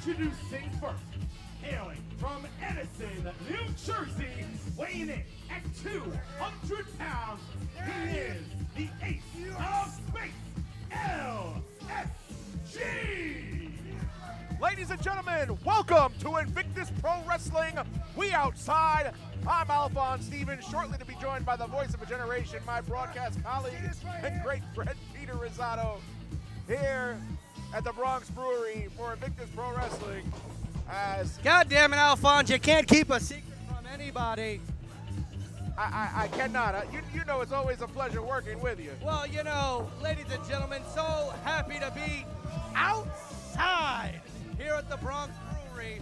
Introducing first, hailing from Edison, New Jersey, weighing in at 200 pounds, he is the ace of space, LSG! Ladies and gentlemen, welcome to Invictus Pro Wrestling. We outside. I'm Alphonse Stevens, shortly to be joined by the voice of a generation, my broadcast colleague and great friend Peter Rosado, here at the Bronx Brewery for Invictus Pro Wrestling. As God damn it, Alphonse, you can't keep a secret from anybody. I cannot. You know it's always a pleasure working with you. Well, you know, ladies and gentlemen, so happy to be outside here at the Bronx Brewery.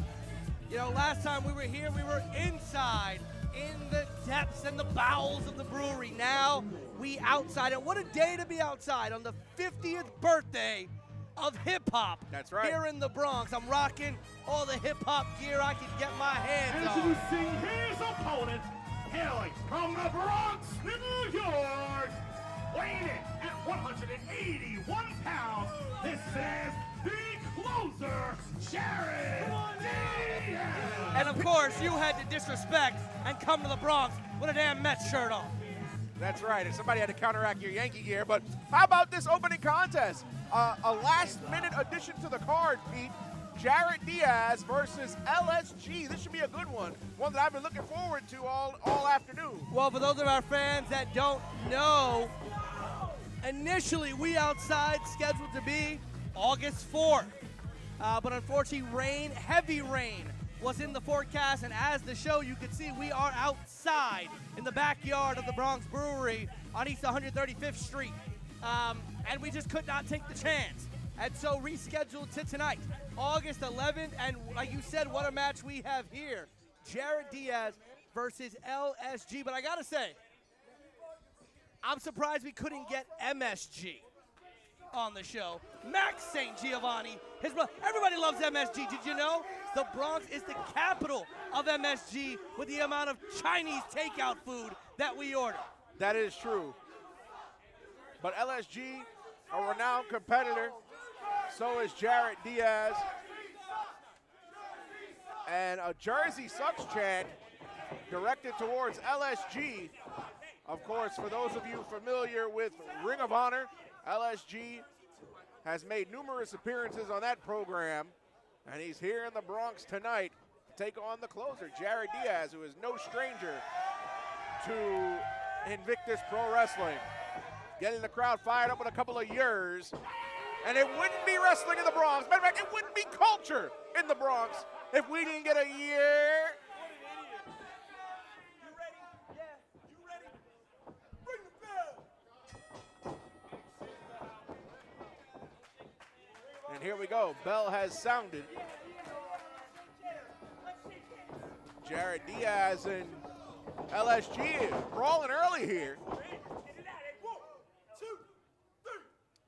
You know, last time we were here, we were inside, in the depths and the bowels of the brewery. Now, we outside. And what a day to be outside on the 50th birthday of hip-hop. That's right. Here in the Bronx. I'm rocking all the hip-hop gear I can get my hands on. Introducing his opponent, hailing from the Bronx, New York, weighing in at 181 pounds, this is the closer, Jarett Diaz! And of course, you had to disrespect and come to the Bronx with a damn Mets shirt on. That's right, and somebody had to counteract your Yankee gear, but how about this opening contest? A last-minute addition to the card, Pete. Jarett Diaz versus LSG. This should be a good one that I've been looking forward to all afternoon. Well, for those of our fans that don't know, initially we outside scheduled to be August 4th. But unfortunately, heavy rain, was in the forecast, and as the show you can see, we are outside in the backyard of the Bronx Brewery on East 135th Street. And we just could not take the chance. And so rescheduled to tonight, August 11th, and like you said, what a match we have here. Jarett Diaz versus LSG, but I gotta say, I'm surprised we couldn't get MSG on the show. Max St. Giovanni, his brother. Everybody loves MSG. Did you know the Bronx is the capital of MSG with the amount of Chinese takeout food that we order? That is true. But LSG, a renowned competitor, so is Jarett Diaz. And a Jersey sucks chant directed towards LSG. Of course, for those of you familiar with Ring of Honor, LSG has made numerous appearances on that program, and he's here in the Bronx tonight to take on the closer, Jarett Diaz, who is no stranger to Invictus Pro Wrestling. Getting the crowd fired up with a couple of years, and it wouldn't be wrestling in the Bronx. Matter of fact, it wouldn't be culture in the Bronx if we didn't get a year. And here we go. Bell has sounded. Jarett Diaz and LSG brawling early here.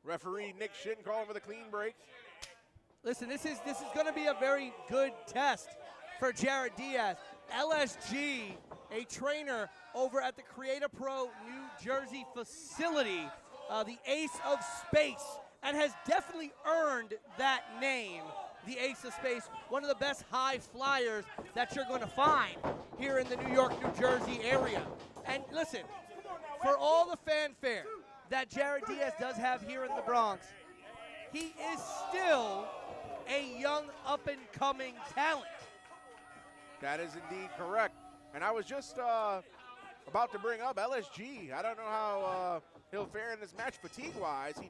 Referee Nick Shin calling for the clean break. Listen, this is going to be a very good test for Jarett Diaz. LSG, a trainer over at the Creator Pro New Jersey facility, the Ace of Space, and has definitely earned that name, the Ace of Space, one of the best high flyers that you're going to find here in the New York, New Jersey area. And listen, for all the fanfare that Jarett Diaz does have here in the Bronx, he is still a young up-and-coming talent. That is indeed correct. And I was just about to bring up LSG. I don't know how he'll fare in this match fatigue-wise. He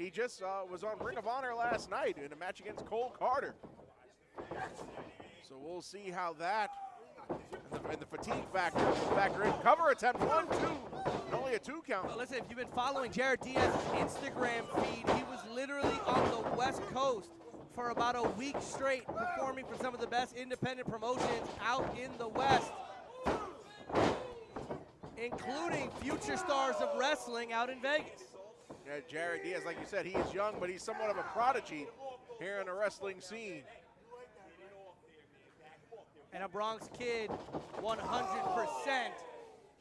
just was on Ring of Honor last night in a match against Cole Carter. So we'll see how that and the fatigue factor in. Cover attempt, 1-2, and only a 2 count. Well, listen, if you've been following Jarett Diaz's Instagram feed, he was literally on the West Coast for about a week straight, performing for some of the best independent promotions out in the West, including future stars of wrestling out in Vegas. Yeah, Jarett Diaz, like you said, he is young, but he's somewhat of a prodigy here in the wrestling scene. And a Bronx kid, 100%.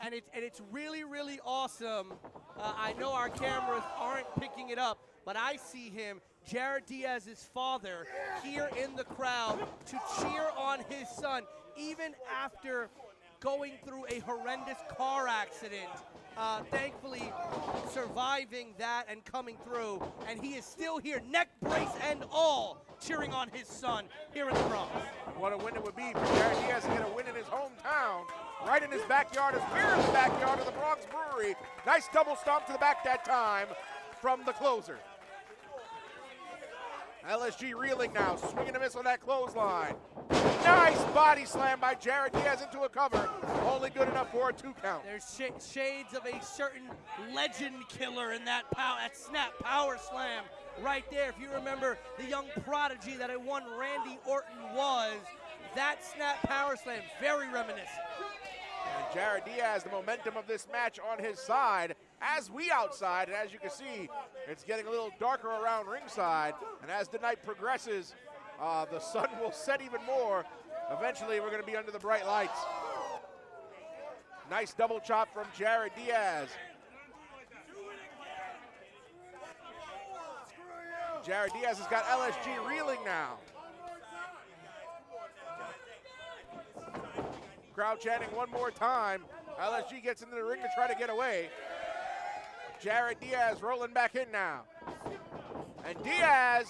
And it's really, really awesome. I know our cameras aren't picking it up, but I see him Jarett Diaz's father here in the crowd to cheer on his son, even after going through a horrendous car accident. Thankfully surviving that and coming through, and he is still here, neck brace and all, cheering on his son here in the Bronx. What a win it would be for Jarett Diaz to get a win in his hometown, right in his backyard, his parents' backyard of the Bronx Brewery. Nice double stomp to the back that time from the closer. LSG reeling now, swinging a miss on that clothesline. Nice body slam by Jarett Diaz into a cover. Only good enough for a 2 count. There's shades of a certain legend killer in that snap power slam right there. If you remember the young prodigy that it one Randy Orton was, that snap power slam, very reminiscent. And Jarett Diaz, the momentum of this match on his side, as we outside, and as you can see, it's getting a little darker around ringside, and as the night progresses, the sun will set even more. Eventually, we're going to be under the bright lights. Nice double chop from Jarett Diaz. Jarett Diaz has got LSG reeling now. Crowd chanting one more time. LSG gets into the ring to try to get away. Jarett Diaz rolling back in now. And Diaz,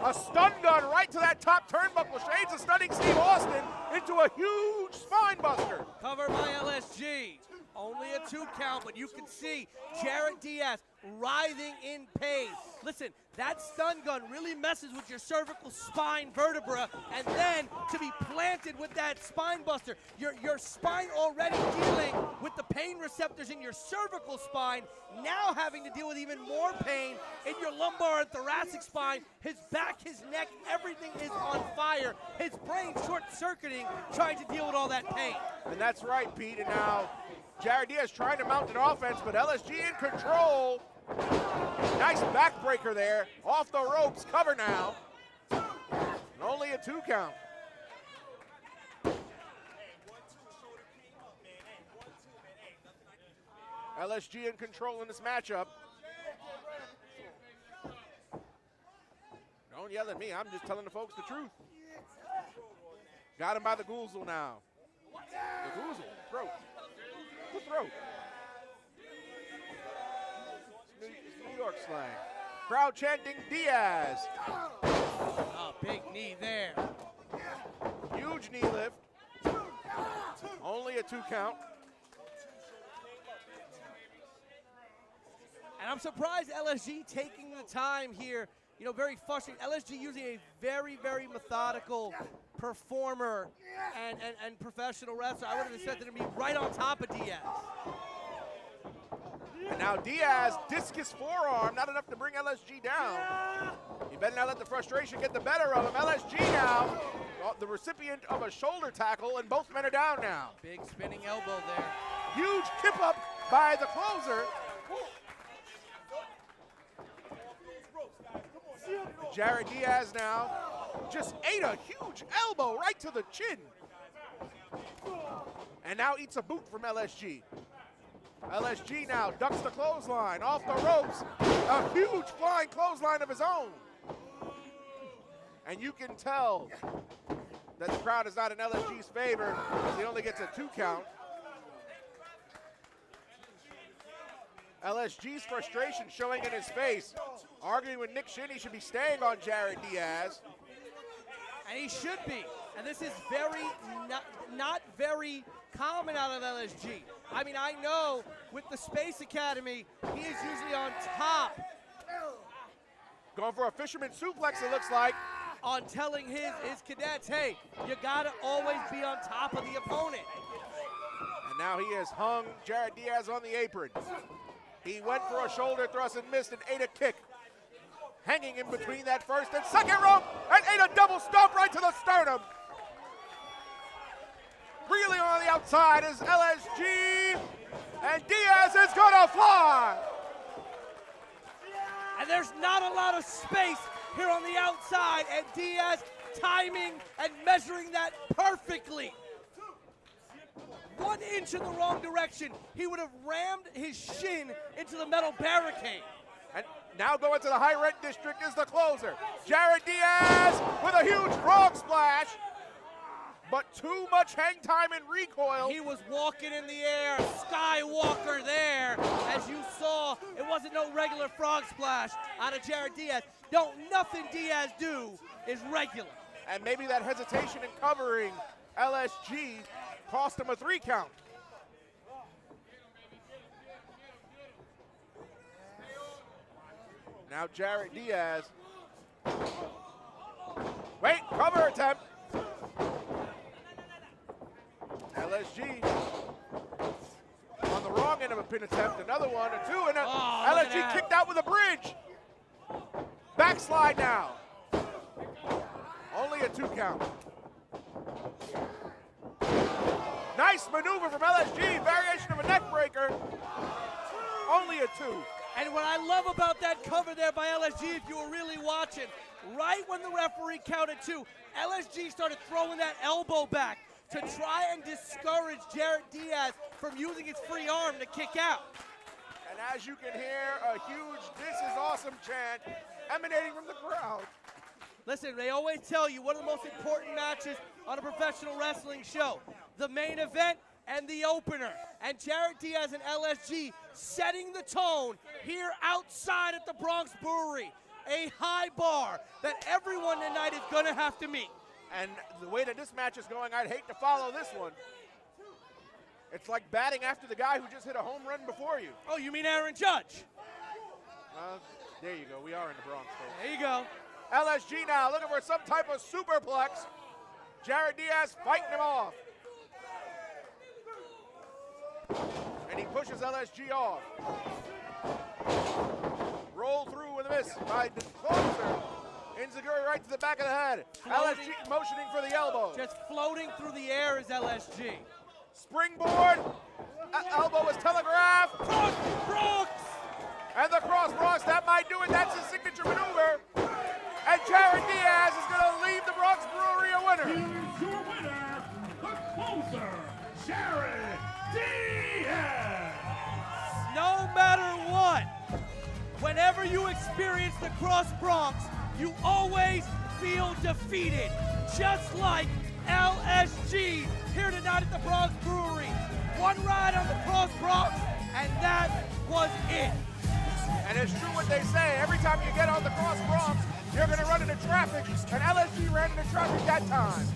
a stun gun right to that top turnbuckle. Shades of stunning Steve Austin into a huge spine buster. Cover by LSG. Only a 2 count, but you can see Jarett Diaz writhing in pain. Listen, that stun gun really messes with your cervical spine vertebra, and then to be planted with that spine buster, your spine already dealing with the pain receptors in your cervical spine, now having to deal with even more pain in your lumbar and thoracic spine, his back, his neck, everything is on fire. His brain short-circuiting, trying to deal with all that pain. And that's right, Pete, and now Jarett Diaz trying to mount an offense, but LSG in control. Nice backbreaker there. Off the ropes, cover now. And only a 2 count. LSG in control in this matchup. Don't yell at me, I'm just telling the folks the truth. Got him by the goozle now. The goozle, throat. The throat. New York slang. Crowd chanting Diaz. Oh, big knee there. Huge knee lift. Only a 2 count. And I'm surprised LSG taking the time here. You know, very frustrating. LSG using a very, very methodical performer and professional wrestler. I would have expected him to be right on top of Diaz. And now Diaz, discus forearm, not enough to bring LSG down. He better not let the frustration get the better of him. LSG now, the recipient of a shoulder tackle, and both men are down now. Big spinning elbow there. Huge tip up by the closer. Jarett Diaz now just ate a huge elbow right to the chin. And now eats a boot from LSG. LSG now ducks the clothesline off the ropes. A huge flying clothesline of his own. And you can tell that the crowd is not in LSG's favor as he only gets a 2 count. LSG's frustration showing in his face, arguing with Nick Shin he should be staying on Jarett Diaz. And he should be. And this is very not very common out of LSG. I mean, I know with the Space Academy, he is usually on top. Going for a fisherman suplex, it looks like. On telling his cadets, hey, you gotta always be on top of the opponent. And now he has hung Jarett Diaz on the apron. He went for a shoulder thrust and missed and ate a kick. Hanging in between that first and second rope and ate a double stomp right to the sternum. Reeling on the outside is LSG, and Diaz is gonna fly. And there's not a lot of space here on the outside, and Diaz timing and measuring that perfectly. 1 inch in the wrong direction, he would have rammed his shin into the metal barricade. And Now going to the high rent district is the closer. Jarett Diaz with a huge frog splash, but too much hang time and recoil. He was walking in the air, Skywalker there. As you saw, it wasn't no regular frog splash out of Jarett Diaz. Nothing Diaz do is regular. And maybe that hesitation in covering LSG cost him a 3 count. Now Jarett Diaz. Wait, cover attempt. LSG on the wrong end of a pin attempt. Another one, a 2, and LSG kicked out with a bridge. Backslide now. Only a 2 count. Nice maneuver from LSG. Variation of a neck breaker. Only a 2. And what I love about that cover there by LSG, if you were really watching, right when the referee counted 2, LSG started throwing that elbow back to try and discourage Jarett Diaz from using his free arm to kick out. And as you can hear, a huge "This is awesome" chant emanating from the crowd. Listen, they always tell you one of the most important matches on a professional wrestling show, the main event and the opener. And Jarett Diaz and LSG setting the tone here outside at the Bronx Brewery. A high bar that everyone tonight is going to have to meet. And the way that this match is going, I'd hate to follow this one. It's like batting after the guy who just hit a home run before you. Oh, you mean Aaron Judge? There you go. We are in the Bronx, folks. There you go. LSG now looking for some type of superplex. Jarett Diaz fighting him off. And he pushes LSG off. Roll through with a miss by the closer. Enziguri right to the back of the head. Floating. LSG motioning for the elbow. Just floating through the air is LSG. Springboard. Elbow is telegraphed. Cross Bronx! And the cross Bronx, that might do it. That's his signature maneuver. And Jarett Diaz is going to leave the Bronx Brewery a winner. Here's your winner, the closer, Jarett Diaz. No matter what, whenever you experience the Cross Bronx, you always feel defeated. Just like LSG here tonight at the Bronx Brewery. One ride on the Cross Bronx, and that was it. And it's true what they say. Every time you get on the Cross Bronx, you're going to run into traffic. And LSG ran into traffic that time.